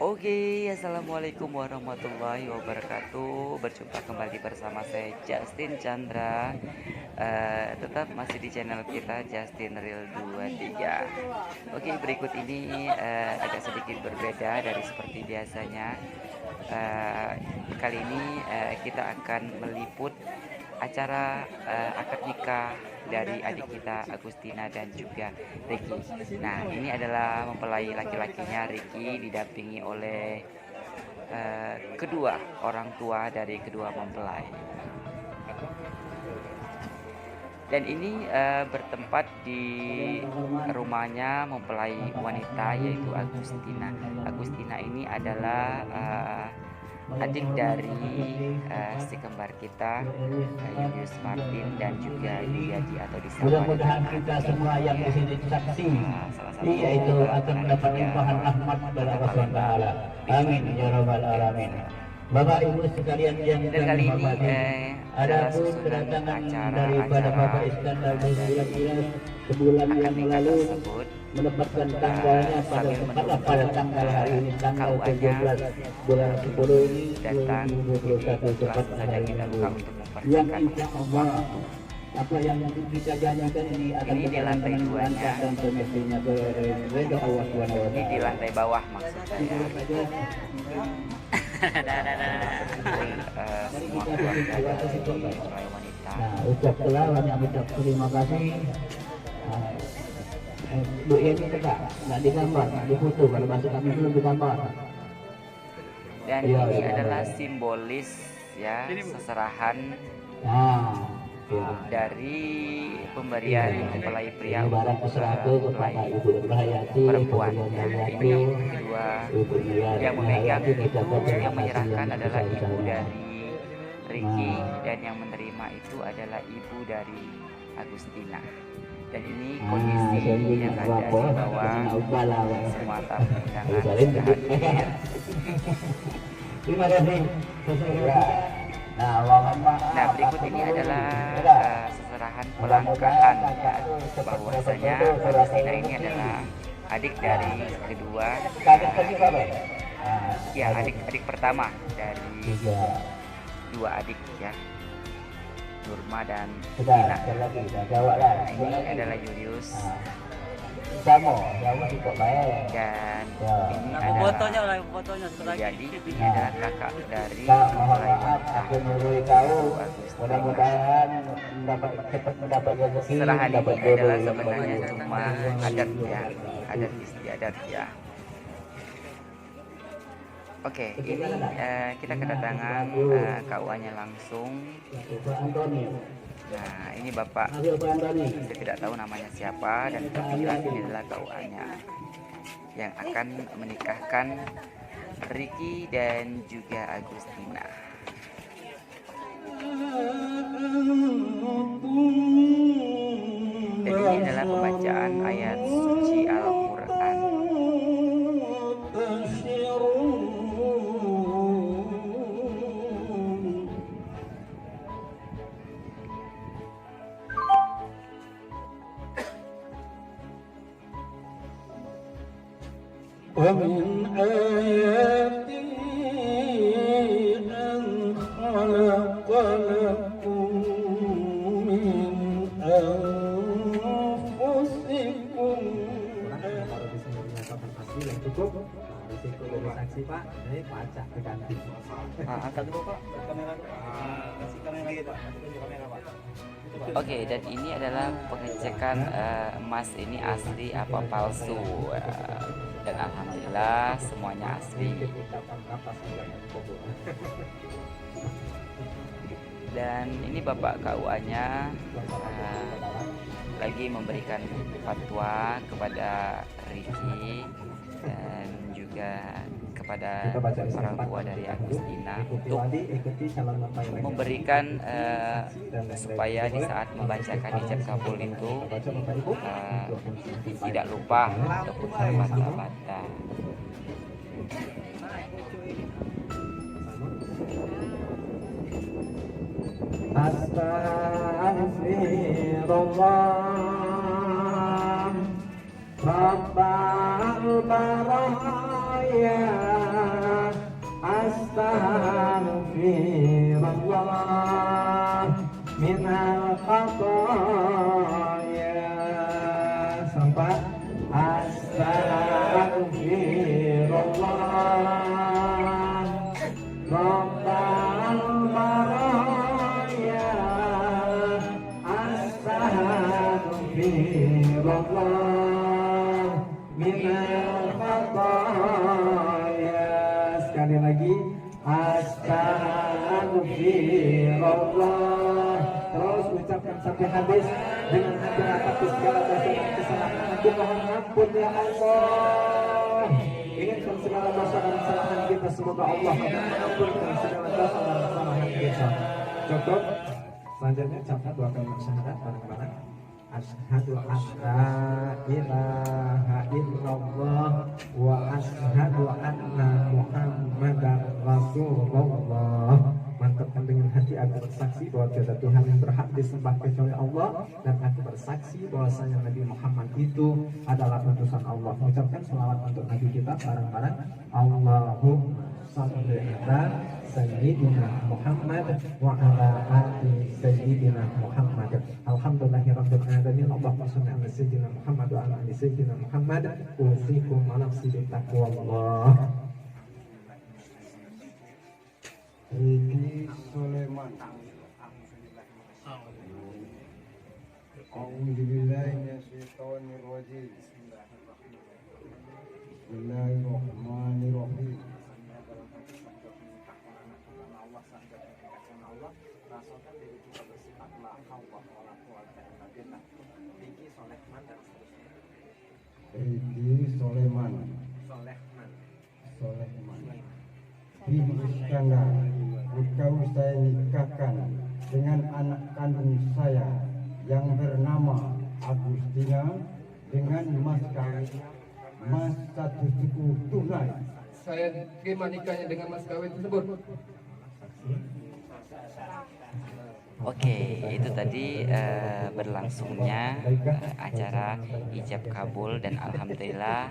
Oke, assalamualaikum warahmatullahi wabarakatuh. Berjumpa kembali bersama saya Justin Chandra. Tetap masih di channel kita Justin Real 23. Oke, berikut ini agak sedikit berbeda dari seperti biasanya. Kali ini kita akan meliput acara akad nikah dari adik kita Agustina dan juga Ricky. Nah, ini adalah mempelai laki-lakinya Ricky didampingi oleh kedua orang tua dari kedua mempelai. Dan ini bertempat di rumahnya mempelai wanita yaitu Agustina. Agustina ini adalah adik dari si kembar kita Julius Martin dan juga Yuyadi atau disapa mudah-mudahan kita semua yang di sini saksi yaitu akan mendapat limpahan rahmat dari Allah SWT. Amin ya rabbal alamin. Bapak Ibu sekalian yang kami hormati, ada pun kedatangan daripada Bapak Iskandar dari Ilas sebulan yang lalu menempatkan tanggalnya pada tanggal hari ini tanggal 17 bulan 10 ini 2021 tepatnya yang insya Allah apa yang kita janjikan ini akan di lantai duanya dan semestinya berdoa Allah Subhanahu wa taala. Ini di lantai bawah maksud saya. Semua keluarga dari mempelai wanita. Nah, ucap selamat, ucap terima kasih. Bu ini kita nggak digambar, nggak difoto. Kalau bahasa kami belum digambar. Dan ya, ini ya, adalah ya. Simbolis ya seserahan dari pemberian mempelai pria barang untuk mempelai perempuan. Ya, ini yang kedua yang memegang itu yang menyerahkan adalah ibu dari Ricky dan yang menerima itu adalah ibu dari Agustina. Dan ini kondisi yang ada di bawah semua tamu undangan sudah hadir. Terima kasih. Nah, berikut ini adalah seserahan pelangkahan ya, bahwasanya Agustina ini adalah adik dari kedua ya adik pertama dari dua adik ya, Nurma dan Tina. Nah, ini adalah Julius dan ini adalah Yuyadi. Ini adalah kakak dari mempelai wanita seserahan ini adalah sebenarnya cuma adat ya, adat istiadat ya. Oke, ini kita kedatangan KUA-nya langsung. Nah, ini Bapak, saya tidak tahu namanya siapa dan kebetulan ini adalah KUA-nya yang akan menikahkan Ricky dan juga Agustina. Dan ini adalah pembacaan ayat suci Al-Quran. ومن آياته أن خلق لكم من أنفسكم. Cukup risiko dari saksi Pak, dari pajak berganti. Angkat dulu Pak kamera. Kasih kamera lagi Pak. Oke, dan ini adalah pengecekan emas ini asli apa palsu. Dan alhamdulillah semuanya asli. Dan ini Bapak KUA-nya lagi memberikan fatwa kepada Ricky dan juga kepada orang tua dari Agustina untuk memberikan supaya di saat membacakan ijab kabul itu tidak lupa ataupun terbata-bata. Astaghfirullah Rabbal baraya astaghfirullah minal khataya. Sampai astaghfirullah rabbal baraya. Astaghfirullah minal khataya. Sekali lagi astaghfirullah. Terus ucapkan sampai habis dengan hati ratapi segala dosa dan kesalahan. Aku mohon ampun ya Allah. Ingatkan segala dosa dan kesalahan kita, semoga Allah mengampunkan segala dosa dan kesalahan kita. Cukup. Selanjutnya ucapkan dua kalimat syahadat bareng-bareng. Asyhadu an la ilaha illallah wa asyhadu anna Muhammadar Rasulullah. Mantapkan dengan hati, aku bersaksi bahwa tiada Tuhan yang berhak disembah kecuali Allah, dan aku bersaksi bahwasanya Nabi Muhammad itu adalah utusan Allah. Ucapkan selawat untuk Nabi kita bareng-bareng. Allahumma shalli ala Sayyidina Muhammad wa ala ali Sayyidina Muhammad. Alhamdulillahirabbil alamin. Allahumma shalli ala Sayyidina Muhammad wa ala ali Sayyidina Muhammad. Usikum wa nafsi bi taqwallah. Riki Sulaiman. A'udzubillahi minasyaitonir rajim. Bismillahirrahmanirrahim. Riki Sulaiman. Bin Iskandar, engkau saya nikahkan dengan anak kandung saya yang bernama Agustina dengan mas kawin satu suku tunai. Saya terima nikahnya dengan mas kawin tersebut. Oke, itu tadi berlangsungnya acara ijab kabul dan alhamdulillah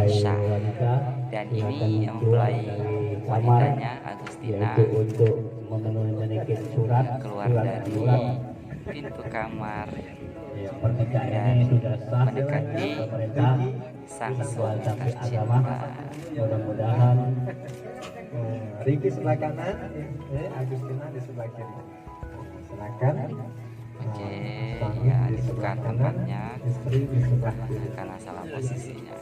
syah. Dan ini mempelai wanitanya Agustina untuk memenuhi surat keluar dari pintu kamar pernikahan ini sudah sah. mendekati Pemerintah sang sesuai sultan tapi tercinta. agama. Mudah-mudahan Riki sebelah kanan, Agustina di sebelah kiri. Silakan. Oke, Suami ya di ditukar sebelah kanan, tempatnya istri di sebelah kiri. karena salah posisinya.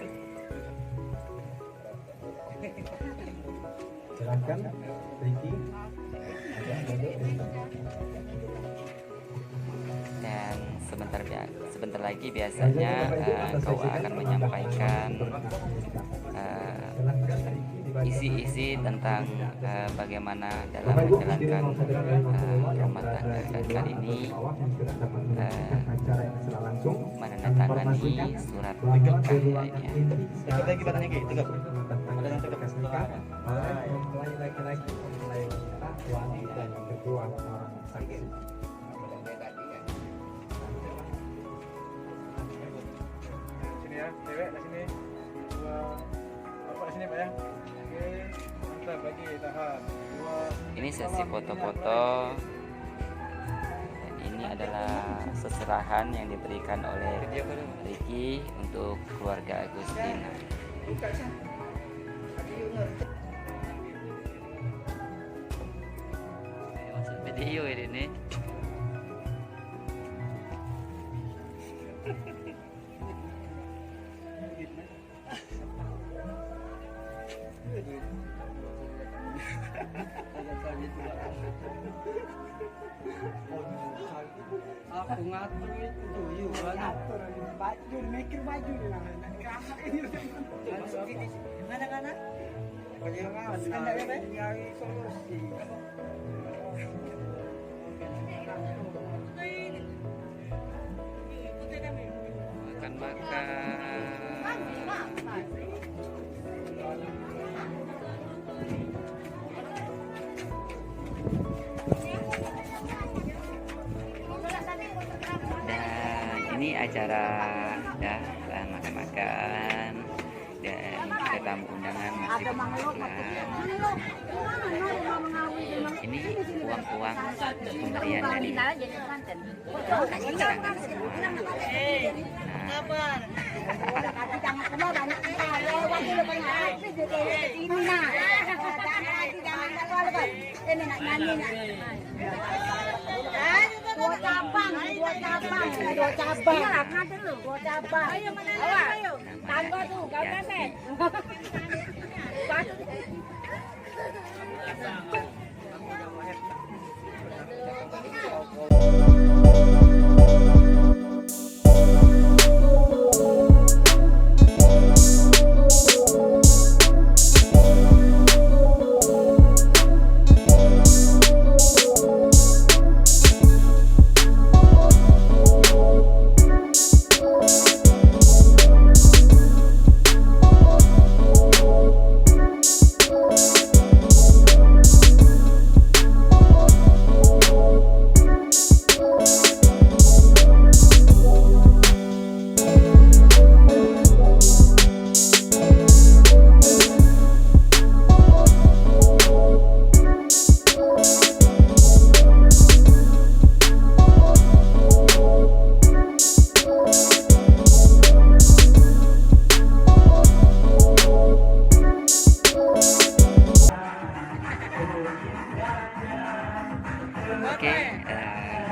Silakan Riki. Dan sebentar lagi biasanya kau akan menyampaikan isi-isi tentang bagaimana dalam menjalankan rumah tangga. Dan kali ini menandatangani surat nikah lainnya. Kita tanya kayak itu ada yang terkes nikah, mempelai laki-laki, mempelai wanita, dan kedua orang saksi. Sini ya, cewek di sini. Dua bapak di sini Pak ya. Oke, mantap lagi tahan. Dua. Ini sesi foto-foto. Dan ini adalah seserahan yang diberikan oleh Riki untuk keluarga Agustina. Masuk video ini nih. Aku ngatur itu tuyul ngatur baju mikir baju Mana-mana? Bagaimana? Nyari solusi. Dan ini acara makan-makan dan tamu undangan masih berjumlah. Ini uang-uang pemberian dari dua cabang. Ayo mana ayo. Tangga tuh, kau kasih. Oke,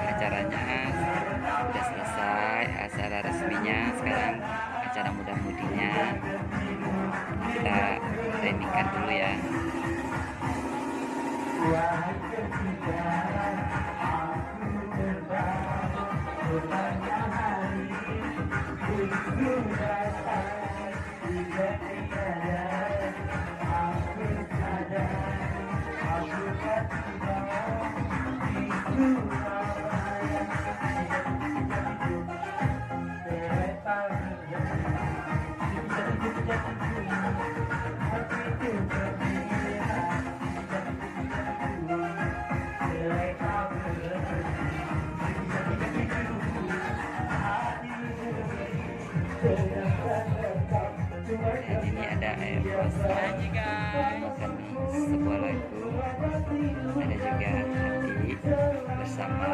acaranya sudah selesai, acara resminya. Sekarang acara muda-mudinya kita timingkan dulu ya. Dan ini ada Eros memakan sebuah lagu, ada juga Hati bersama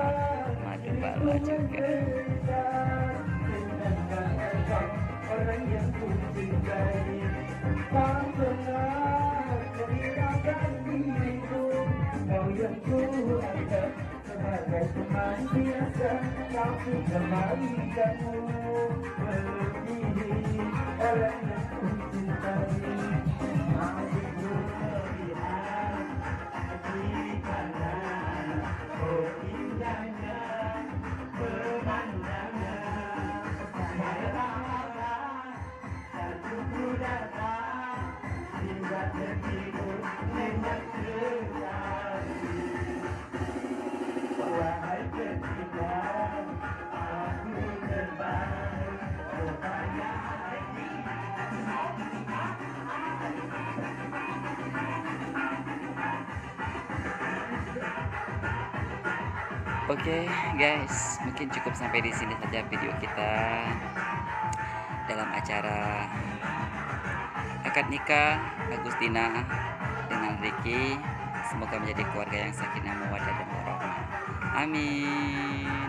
Madu Bala juga. Oke guys, mungkin cukup sampai di sini saja video kita dalam acara akad nikah Agustina dengan Ricky. Semoga menjadi keluarga yang sakinah mawaddah dan warahmah. Amin.